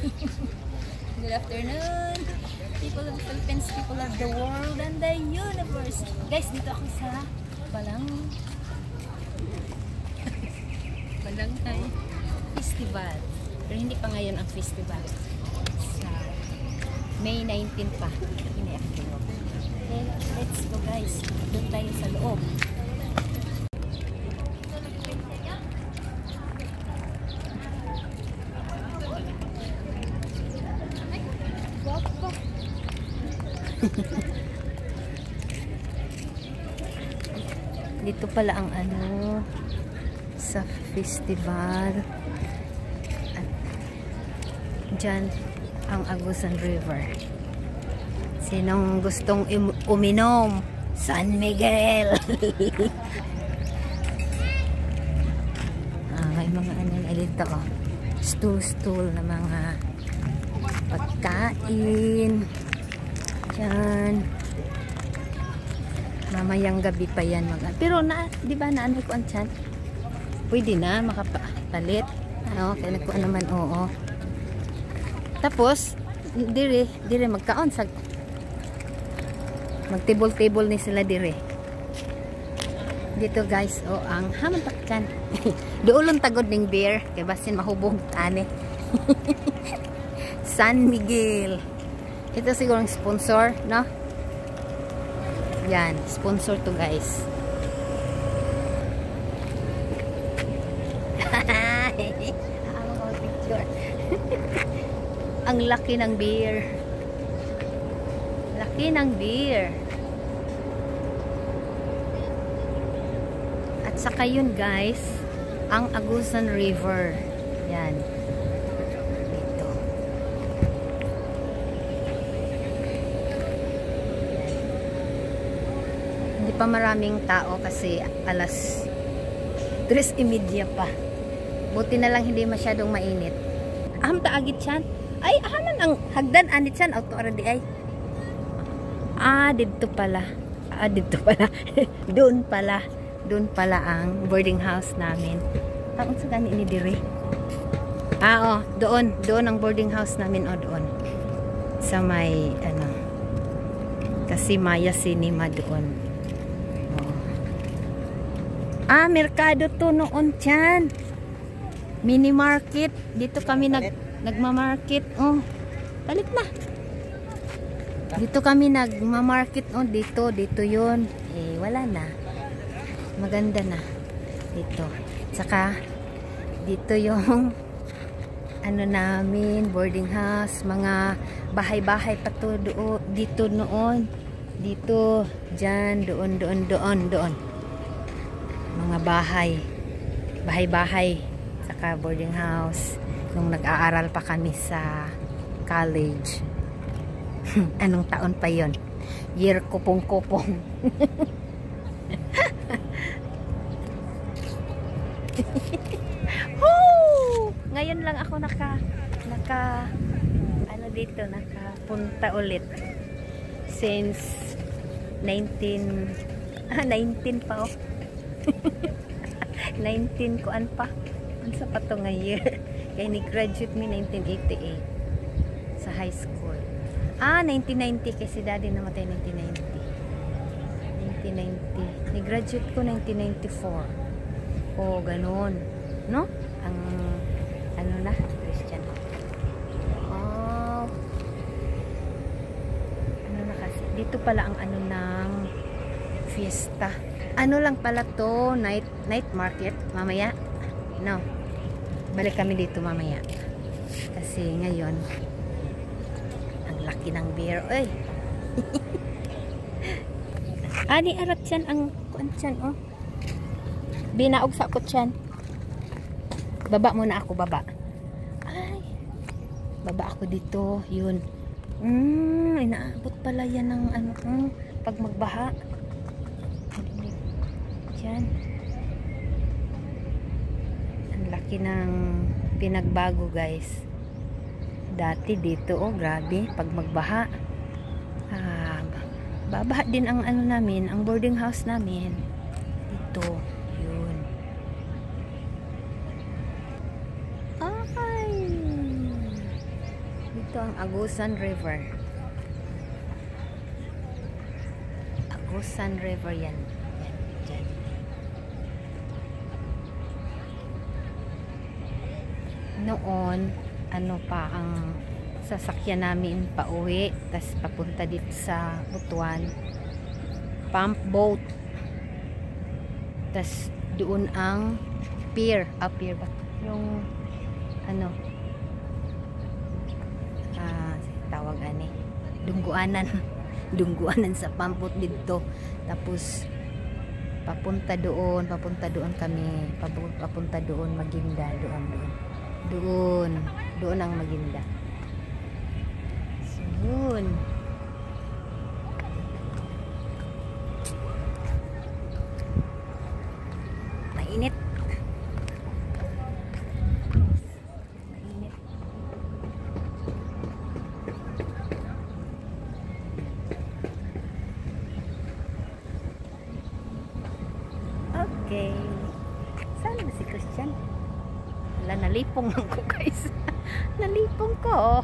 Good afternoon, people of the Philippines, people of the world and the universe. Guys, dito ako sa Balanghay Festival. Pero hindi pa ngayon ang festival. Sa May 19 pa. Okay, let's go guys. Doon tayo sa loob. Dito pala ang sa festival at dyan ang Agusan River. Sinong gustong uminom? San Miguel. May mga dito stool na mga pagkain dyan. Mamayang gabi pa yan pero di ba naanay ko ang tiyan? Pwede na makapalit. Kaya nagkuha naman, oo. Tapos dire magkaon sa mag-table ni sila dire. Dito guys, ang hamantakkan. Duulon tagod ning beer kay basin mahubog tani. San Miguel. Ito siguro ang sponsor, no? Yan, sponsor to guys. Ang laki ng beer. Laki ng beer. At saka yun guys, ang Agusan River. Yan. Dito. Hindi pa maraming tao kasi alas 3:30 pa. Buti na lang hindi masyadong mainit. Aham taagit yan. Ay, ahaman ang hagdan anit yan. Auto aradi ay. Dito pala. Dito pala. Doon pala. Doon pala ang boarding house namin. Ang unsa gani ni dire? Doon. Doon ang boarding house namin doon. Sa may kasi Maya Cinema doon. Merkado to noon dyan. Mini market. Dito kami nagmamarket. Balik na. Dito kami nagmamarket. Dito yun. Wala na. Maganda na. Dito. Saka, dito yung namin, boarding house. Mga bahay-bahay pa to dito noon. Dito, dyan, doon. Mga bahay. Bahay-bahay. Saka boarding house. Nung nag-aaral pa kami sa college. Anong taon pa yon? Year kupong-kupong. Ngayon lang ako nakapunta ulit. Since 19 pa 19 kuan pa. Ansa pa to nga year? Kaya ni-graduate mi 1988 sa high school. 1990 kasi daddy namatay 1990. Ni-graduate ko 1994. Ganun. No? Ang Christian. Kasi dito pala ang ng fiesta. Lang pala to, night market mamaya. No. Balik kami dito mamaya. Kasi ngayon ang laki ng beer. Oy. Ani arat yan ang kuan yan, Binaog sa ako yan. Baba muna ako, baba. Ay. Baba ako dito, yun. Inaabot pala yan ng pag magbaha. Diyan. Ang laki ng pinagbago, guys. Dati dito, grabe, pag magbaha. Babaha din ang namin, ang boarding house namin. Dito, yun. Ito ang Agusan River. Agusan River yan. Yan, dyan. Noon, ano pa ang sasakyan namin pauwi, tas papunta dito sa Butuan. Pump boat. Tas doon ang pier. Pier ba? Yung ano? Tawag ani. Dungguanan. Dungguanan sa pump boat dito. Tapos papunta doon kami. Papunta doon Maginda, doon ang Maginda. So, yun. Mainit. Okay. Saan ba si Christian? Wala, nalipong lang ko guys. Nalipong ko.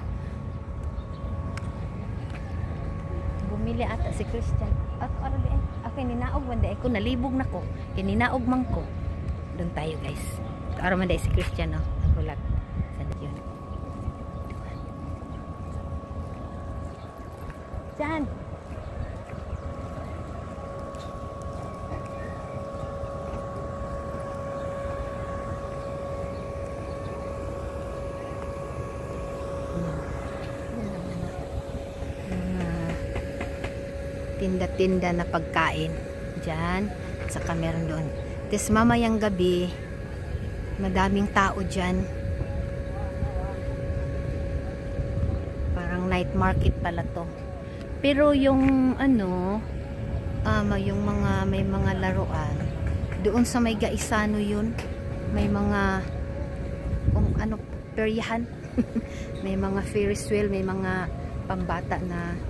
Bumili ata si Christian. Ako ninaog man day ko, nalibog na ko. Kininaog man ko. Doon tayo guys. Araw man day si Christian, oh. Nagulat. Saan yun? Diyan. Tinda-tinda na pagkain dyan, saka meron doon. Tapos mamayang gabi madaming tao dyan, parang night market pala to. Pero yung ano, yung mga may mga laruan doon sa may Gaisano, yun may mga ano, peryahan. May mga Ferris wheel, may mga pambata na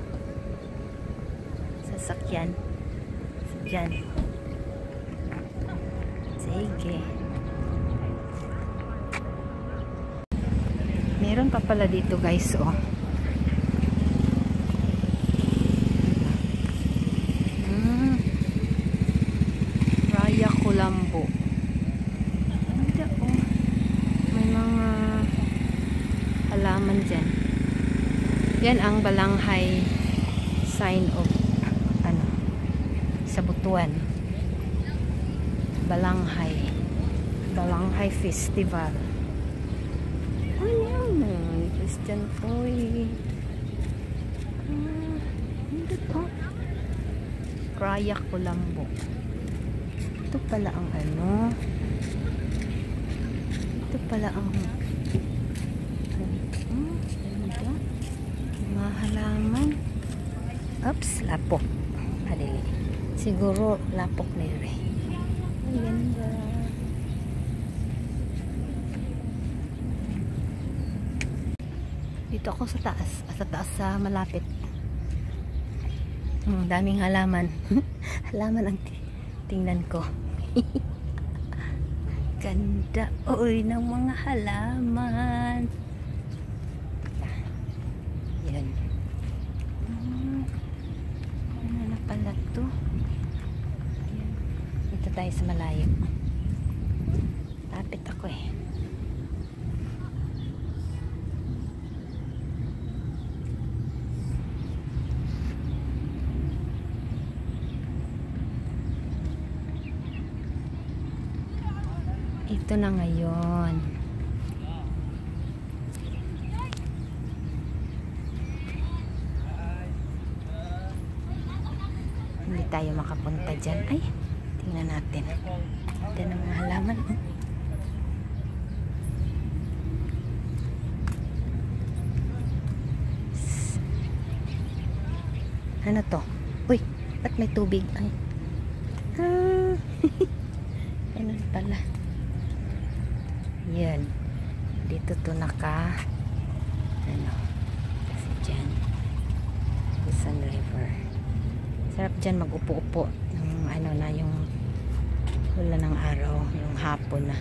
sasakyan. So, dyan. Sige. Meron pa pala dito guys, oh. Raya Colombo. Ito, oh. May mga halaman dyan. Yan ang Balanghay sign of ano, sa Butuan. Balanghay Festival. Ayan, Christian Toy. Ito. Raya Colombo. Ito pala ang ano. Ito pala ang mga halaman. Oops, lapok. Halili. Siguro lapok na rin. Ang ganda. Dito ako sa taas. Sa taas sa malapit. Daming halaman. Halaman ang tingnan ko. Ganda. Uy, ng mga halaman. Yan. Ano na pala to? Yan. Dito tayo sa malayo. Lapit ako eh. Ito na ngayon. Hindi tayo makapunta dyan. Ay, tingnan natin. Ito na mga halaman. Ano to? Uy, ba't may tubig? Ay. Ano pala? Yan. Dito to naka ano, kasi dyan Agusan River. Sarap dyan mag-upo-upo ng ano na, yung wala ng araw, yung hapon na.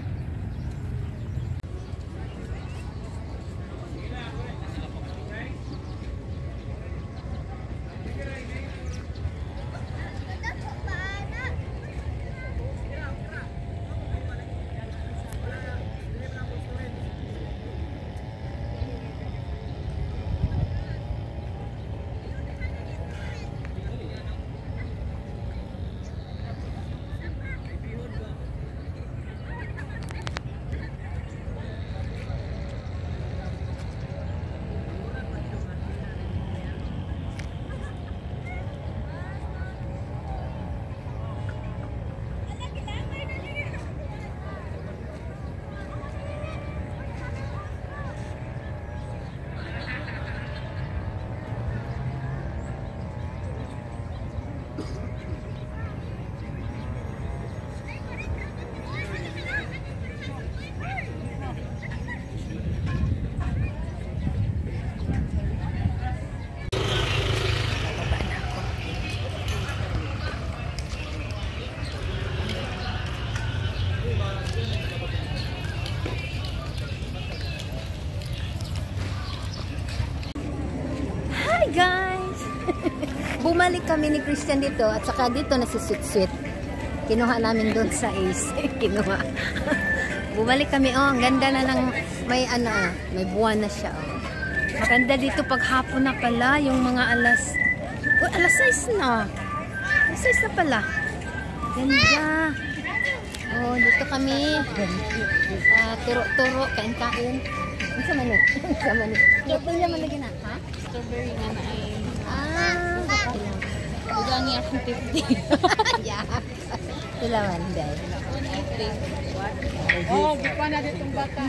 Bumalik kami ni Christian dito at saka dito na si Sweet Sweet. Kinuha namin doon sa Ace. Kinuha. Bumalik kami. Oh, ang ganda na ng may ano, may buwan na siya. Oh. Maganda dito pag hapon na pala yung mga alas. Oh, alas 6 na. Alas 6 na pala. Ganda. Oh, dito kami. Turo-turo, kain-kain. Ano sa manit? Ano sa manit? Strawberry naman lagi na. Ha? Strawberry na na ay. Ugangi akong 50. Yeah. Sila man, guys. 180. Oh, di pa na ditong bata.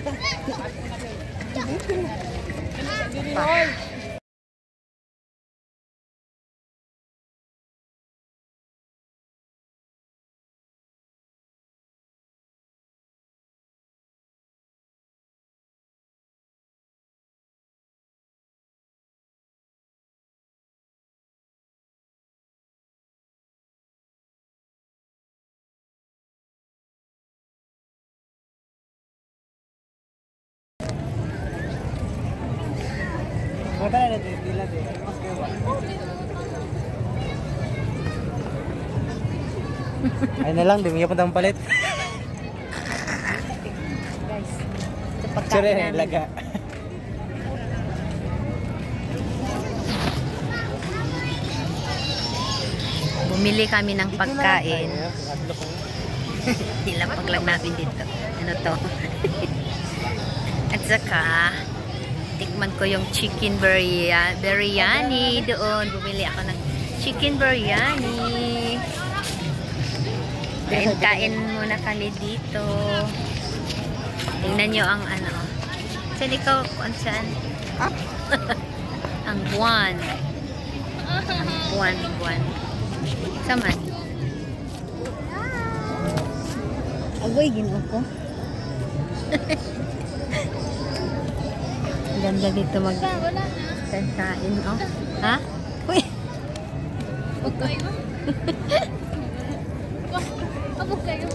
Ay na lang, di mo yung palit. Guys, ito pagkain namin. Laga. Bumili kami ng pagkain. Dilapag lang namin dito. Ano to? At saka, tikman ko yung chicken biryani doon. Bumili ako ng chicken biryani. Kain muna kami dito. Tingnan nyo ang ano. Saan ikaw? Saan? Ang buwan. Ang buwan. Saman. Agoy, ginawa ko. Ganda dito mag-kain. Oh. Ha? Uy! Huwag kayo. Huwag kayo.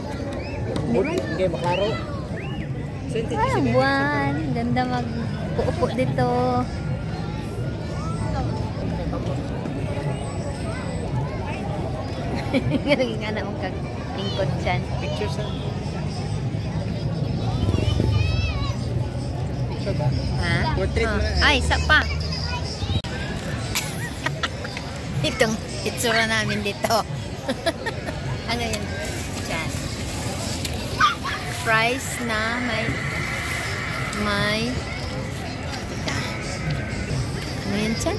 Okay, maklaro. Ay, buwan. Ganda mag-uupo dito. Naging nga na mong kag-tingkod dyan. Pictures na. Picture ba? Ha? Portrait Oh. na. Ay, isa pa. Itong itsura namin dito. Ano yun? Dyan. Fries na may ita. Ano yun dyan?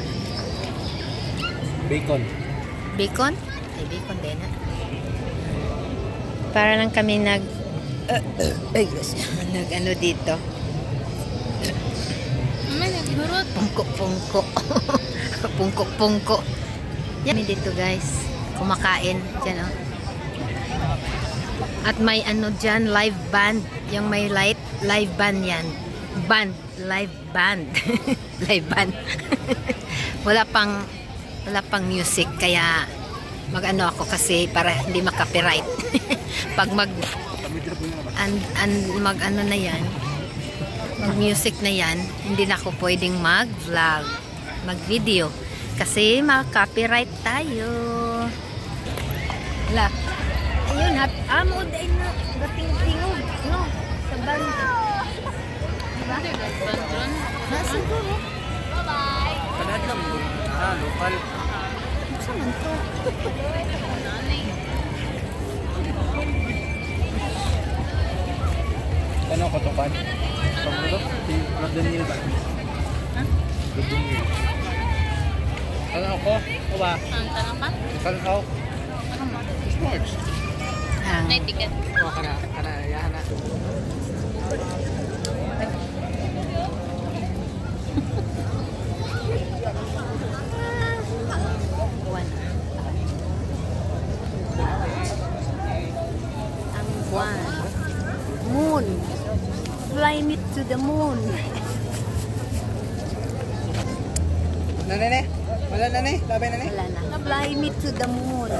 Bacon. Bacon? Ay, bacon din ha. Para lang kami nag ano dito. May nagburot. Pungko-pungko. Pungko-pungko. Yan dito guys. Kumakain. Diyan oh. At may ano dyan, live band. Yung may light, live band yan. Band. Live band. Live band. wala pang music. Kaya mag-ano ako kasi para hindi makapiright. Pag mag ano na yan, mag-music na yan, hindi na ako pwedeng mag-vlog, mag-video. Kasi makaka-copyright tayo. Wala. Ayun, amod ay na, gating-tingog, no? Sa band. Diba? Siguro. Bye-bye. Kanad lang. Lokal. Saan man to? Ano ko to pan? Pagbuto? Rodonil ba? Ha? Rodonil. Ano ako? O ba? Ang tanong ka? Kalkaw. Ano mo? Sports. May ticket. O, kana, yahan na. Ang buwan. Moon. Fly me to the moon. Nanene? Wala nanene? Labay nanene? Wala na. Fly me to the moon.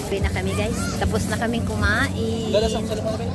Uwi na kami guys. Tapos na kaming kumain. Dalas ako sa lupa.